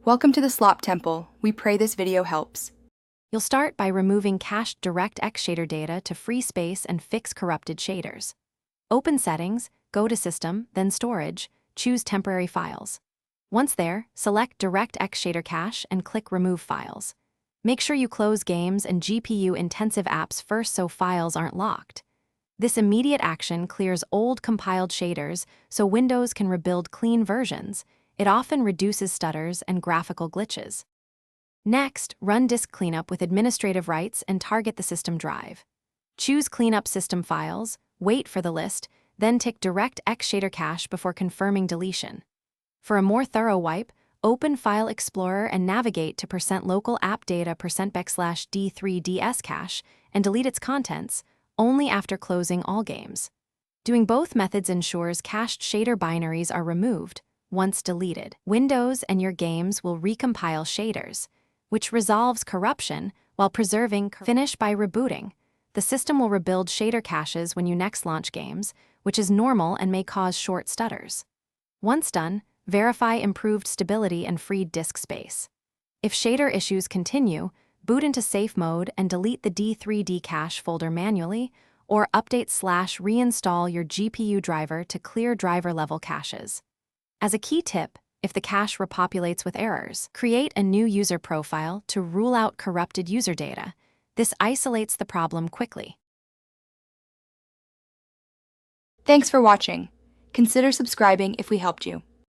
Welcome to the Slop Temple. We pray this video helps. You'll start by removing cached Directx shader data to free space and fix corrupted shaders. Open Settings, go to System, then Storage, choose Temporary Files. Once there, select Directx shader cache and click Remove Files. Make sure you close games and GPU-intensive apps first so files aren't locked. This immediate action clears old compiled shaders so Windows can rebuild clean versions. It often reduces stutters and graphical glitches. Next, run disk cleanup with administrative rights and target the system drive. Choose Cleanup System Files, wait for the list, then tick Directx shader cache before confirming deletion. For a more thorough wipe, open File Explorer and navigate to %local app data %d3ds cache and delete its contents, only after closing all games. Doing both methods ensures cached shader binaries are removed. Once deleted, Windows and your games will recompile shaders, which resolves corruption while preserving. Finish by rebooting. The system will rebuild shader caches when you next launch games, which is normal and may cause short stutters. Once done, verify improved stability and freed disk space. If shader issues continue, boot into safe mode and delete the D3D cache folder manually, or update/reinstall your GPU driver to clear driver-level caches. As a key tip, if the cache repopulates with errors, create a new user profile to rule out corrupted user data. This isolates the problem quickly. Thanks for watching. Consider subscribing if we helped you.